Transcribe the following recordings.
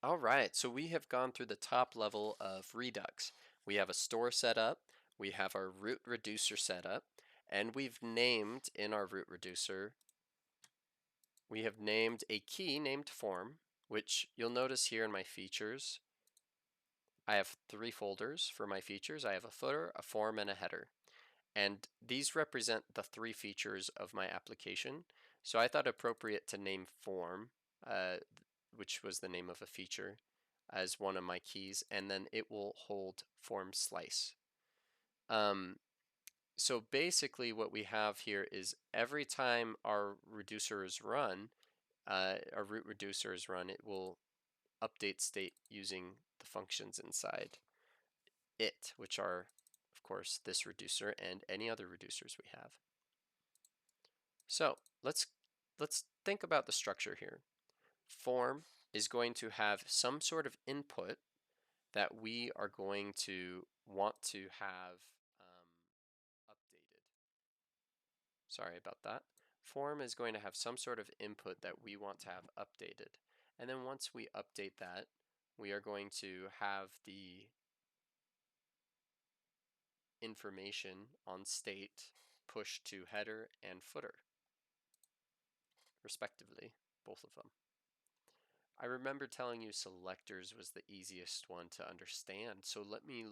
All right, so we have gone through the top level of Redux. We have a store set up, we have our root reducer set up, and we've named in our root reducer, we have named a key named form, which you'll notice here in my features. I have 3 folders for my features. I have a footer, a form, and a header. And these represent the 3 features of my application. So I thought appropriate to name form, which was the name of a feature, as one of my keys, and then it will hold form slice. So basically what we have here is every time our reducer is run, our root reducer is run, it will update state using the functions inside it, which are, of course, this reducer and any other reducers we have. So let's think about the structure here. Form is going to have some sort of input that we are going to want to have updated. Sorry about that. Form is going to have some sort of input that we want to have updated. And then once we update that, we are going to have the information on state pushed to header and footer, respectively, both of them. I remember telling you selectors was the easiest one to understand, so let me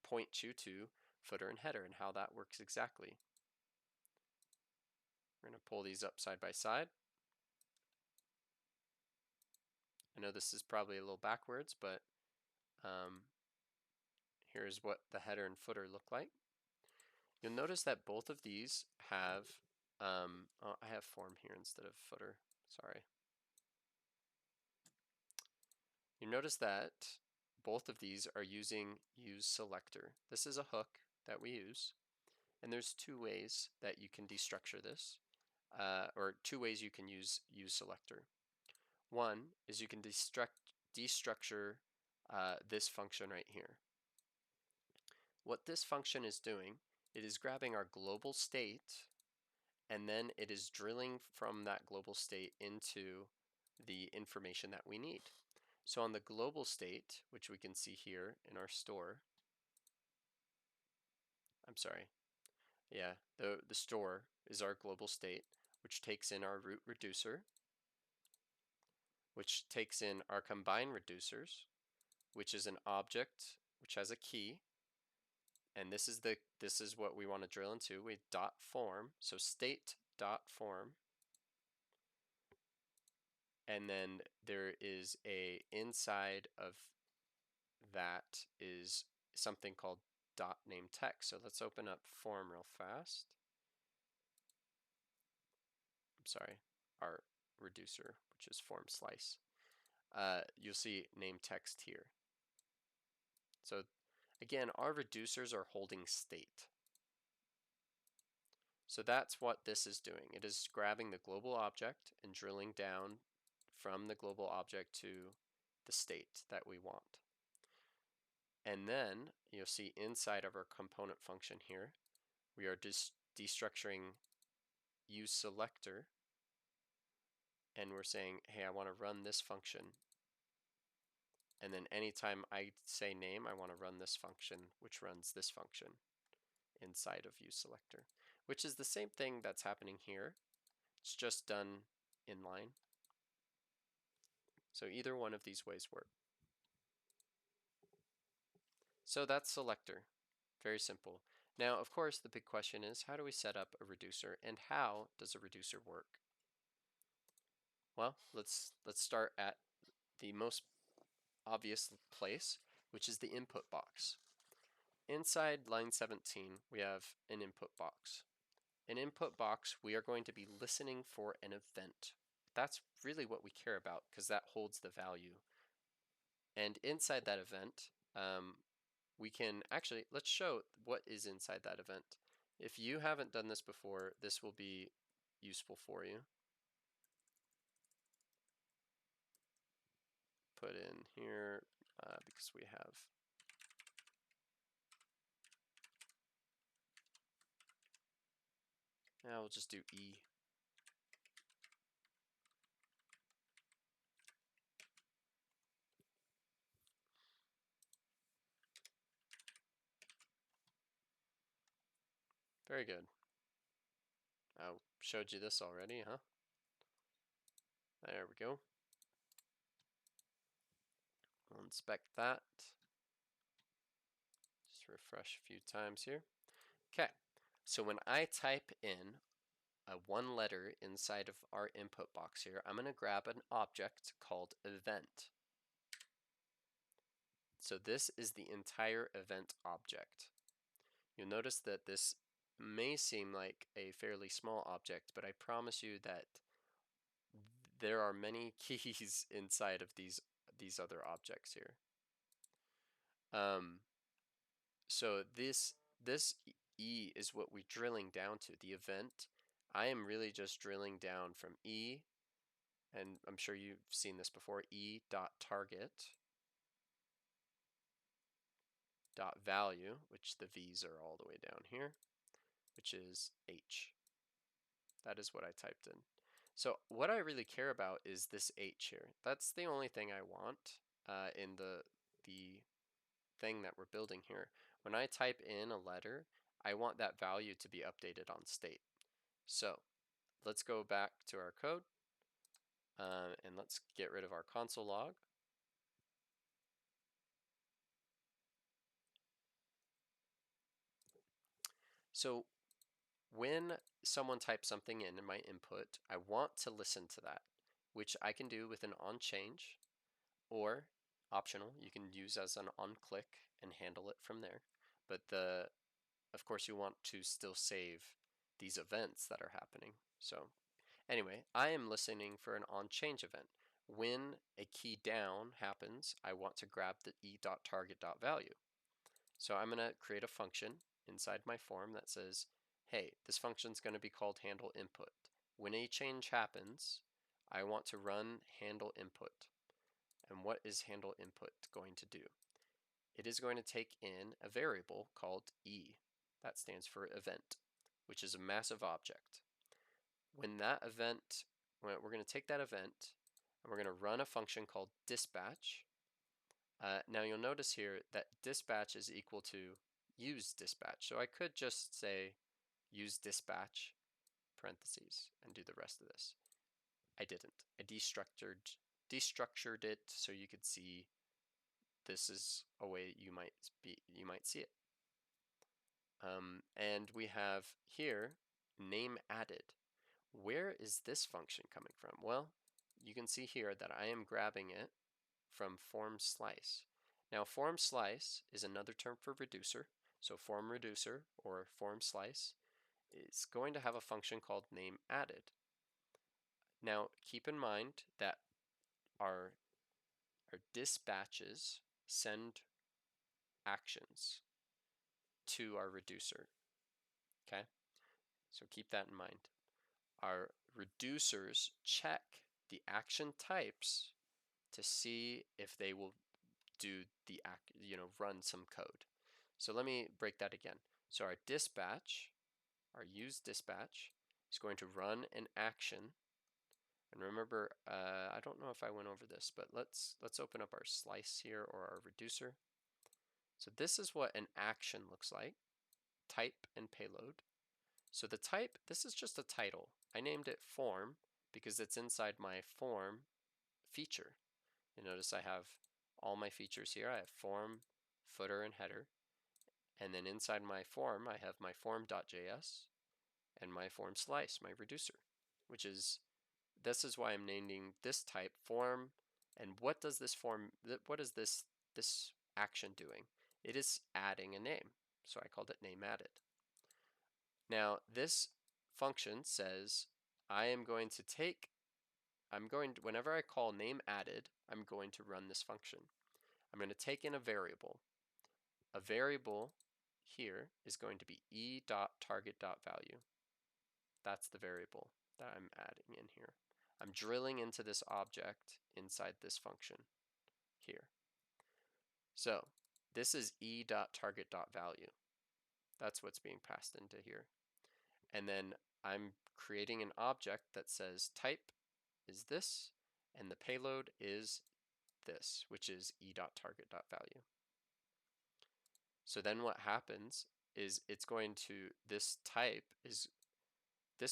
point you to footer and header and how that works exactly. We're going to pull these up side by side. I know this is probably a little backwards, but here's what the header and footer look like. You'll notice that both of these have, oh, I have form here instead of footer, sorry. You notice that both of these are using use selector. This is a hook that we use, and there's 2 ways that you can destructure this, or 2 ways you can use selector. One is you can destructure this function right here. What this function is doing, it is grabbing our global state, and then it is drilling from that global state into the information that we need. So on the global state, which we can see here in our store, I'm sorry, yeah, the store is our global state, which takes in our root reducer, which takes in our combine reducers, which is an object which has a key, and this is what we want to drill into. We dot form, so state dot form, and then there is a inside of that is something called dot name text. So let's open up form real fast. I'm sorry, our reducer, which is form slice. You'll see name text here. So again, our reducers are holding state. So that's what this is doing. It is grabbing the global object and drilling down from the global object to the state that we want. And then you'll see inside of our component function here, we are just destructuring use selector, and we're saying, hey, I want to run this function. And then anytime I say name, I want to run this function, which runs this function inside of useSelector, which is the same thing that's happening here. It's just done inline. So either one of these ways work. So that's selector. Very simple. Now, of course, the big question is, how do we set up a reducer, and how does a reducer work? Well, let's start at the most obvious place, which is the input box. Inside line 17, we have an input box. An input box, we are going to be listening for an event. That's really what we care about because that holds the value. And inside that event, we can actually, let's show what is inside that event. If you haven't done this before, this will be useful for you. Put in here because we have now we'll just do E. Very good. I showed you this already, huh? There we go. We'll inspect that. Just refresh a few times here. Okay, so when I type in a one letter inside of our input box here, I'm going to grab an object called event. So this is the entire event object. You'll notice that this may seem like a fairly small object, but I promise you that there are many keys inside of these other objects here. So this E is what we're drilling down to, the event. I am really just drilling down from E, and I'm sure you've seen this before, E dot target dot value, which the V's are all the way down here, which is H. That is what I typed in. So what I really care about is this H here. That's the only thing I want in the thing that we're building here. When I type in a letter, I want that value to be updated on state. So let's go back to our code and let's get rid of our console log. So when someone types something in my input, I want to listen to that, which I can do with an onChange, or optional, you can use as an onClick and handle it from there. But of course, you want to still save these events that are happening. So anyway, I am listening for an onChange event. When a key down happens, I want to grab the e.target.value. So I'm going to create a function inside my form that says, hey, this function is going to be called handle input. When a change happens, I want to run handle input. And what is handle input going to do? It is going to take in a variable called e. That stands for event, which is a massive object. When that event, we're going to take that event and we're going to run a function called dispatch. Now you'll notice here that dispatch is equal to use dispatch. So I could just say use dispatch parentheses and do the rest of this. I didn't. I destructured it so you could see this is a way you might see it. And we have here name added. Where is this function coming from? Well, you can see here that I am grabbing it from form slice. Now form slice is another term for reducer. So form reducer or form slice is going to have a function called name added. Now keep in mind that our dispatches send actions to our reducer. Okay, so keep that in mind. Our reducers check the action types to see if they will do the run some code. So let me break that again. So our dispatch, our use dispatch, is going to run an action. And remember, I don't know if I went over this, but let's open up our slice here or our reducer. So this is what an action looks like, type and payload. So the type, this is just a title. I named it form because it's inside my form feature. You notice I have all my features here. I have form, footer, and header. And then inside my form, I have my form.js and my form slice, my reducer, which is, this is why I'm naming this type form. And what does this form, what is this action doing? It is adding a name. So I called it name added. Now this function says I am going to take, whenever I call name added, I'm going to run this function. I'm going to take in a variable. A variable here is going to be e.target.value. That's the variable that I'm adding in here. I'm drilling into this object inside this function here. So this is e.target.value. That's what's being passed into here. And then I'm creating an object that says type is this, and the payload is this, which is e.target.value. So then what happens is it's going to, this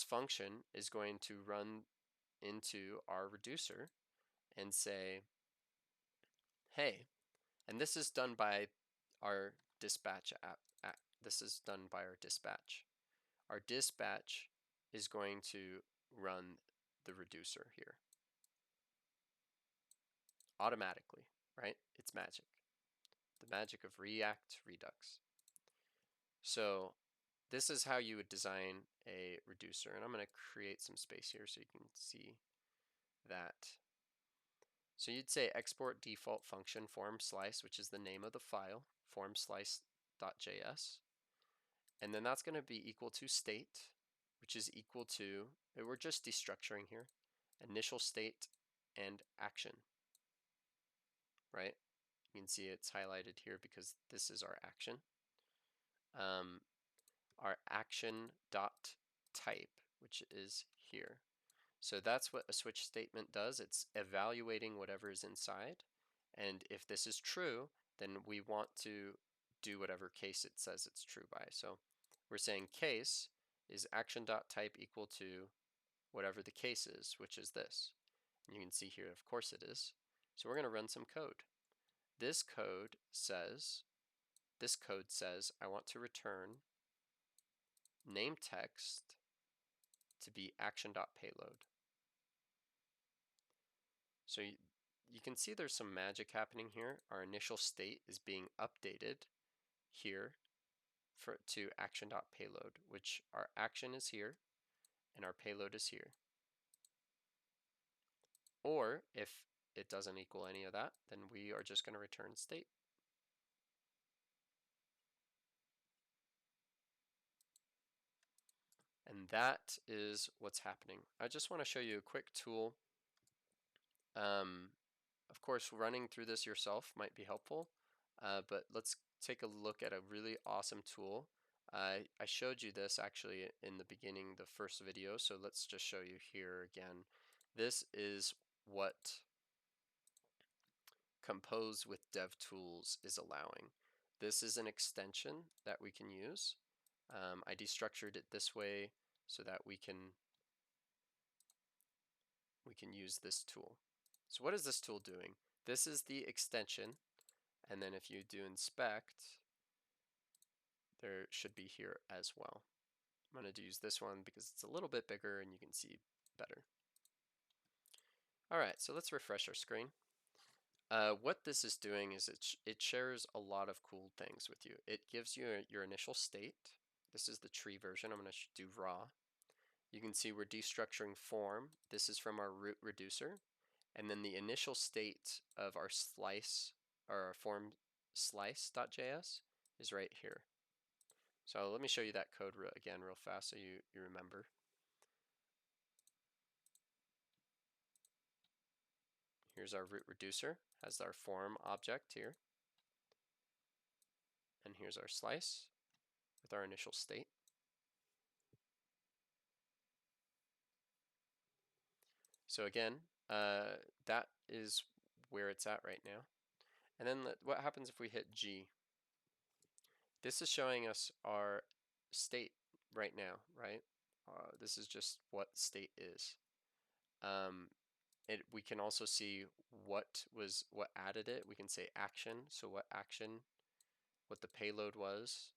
function is going to run into our reducer and say, hey, and this is done by our dispatch app. This is done by our dispatch. Our dispatch is going to run the reducer here automatically, right? It's magic. The magic of React Redux. So this is how you would design a reducer. And I'm going to create some space here so you can see that. So you'd say export default function form slice, which is the name of the file, form slice.js. And then that's going to be equal to state, which is equal to, we're just destructuring here, initial state and action, right? You can see it's highlighted here because this is our action. Our action dot type, which is here. So that's what a switch statement does. It's evaluating whatever is inside. And if this is true, then we want to do whatever case it says it's true by. So we're saying case is action.type equal to whatever the case is, which is this. And you can see here, of course it is. So we're going to run some code. This code says I want to return name text to be action.payload. So you can see there's some magic happening here. Our initial state is being updated here to action.payload, which our action is here and our payload is here. Or if it doesn't equal any of that, then we are just going to return state. And that is what's happening. I just want to show you a quick tool. Of course, running through this yourself might be helpful, but let's take a look at a really awesome tool. I showed you this actually in the beginning, the first video, so let's just show you here again. This is what Compose with DevTools is allowing. This is an extension that we can use. I destructured it this way so that we can use this tool. So what is this tool doing? This is the extension, and then if you do inspect, there should be here as well. I'm going to use this one because it's a little bit bigger and you can see better. All right, so let's refresh our screen. What this is doing is it shares a lot of cool things with you. It gives you your initial state. This is the tree version. I'm going to do raw. You can see we're destructuring form. This is from our root reducer. And then the initial state of our slice, or our form slice.js is right here. So let me show you that code again real fast so you remember. Here's our root reducer, has our form object here. And here's our slice with our initial state. So again, that is where it's at right now. And then what happens if we hit G? This is showing us our state right now, right? This is just what state is. We can also see what added it. We can say action, so what the payload was.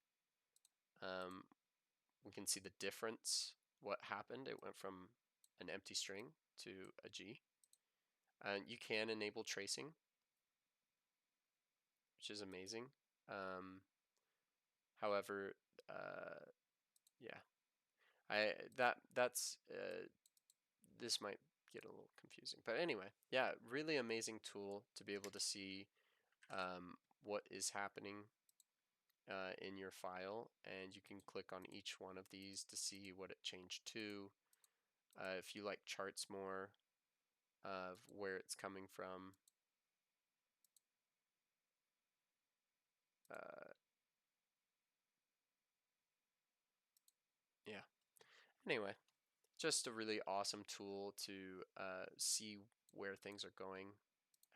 We can see the difference, what happened. It went from an empty string to a G. You can enable tracing, which is amazing. However, yeah, this might get a little confusing, but anyway, yeah, really amazing tool to be able to see what is happening in your file, and you can click on each one of these to see what it changed to. If you like charts more of where it's coming from, yeah. Anyway, just a really awesome tool to see where things are going,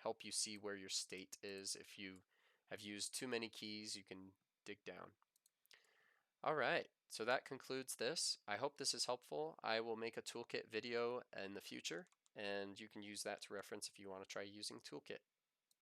help you see where your state is. If you have used too many keys, you can dig down. All right, so that concludes this. I hope this is helpful. I will make a toolkit video in the future, and you can use that to reference if you want to try using toolkit.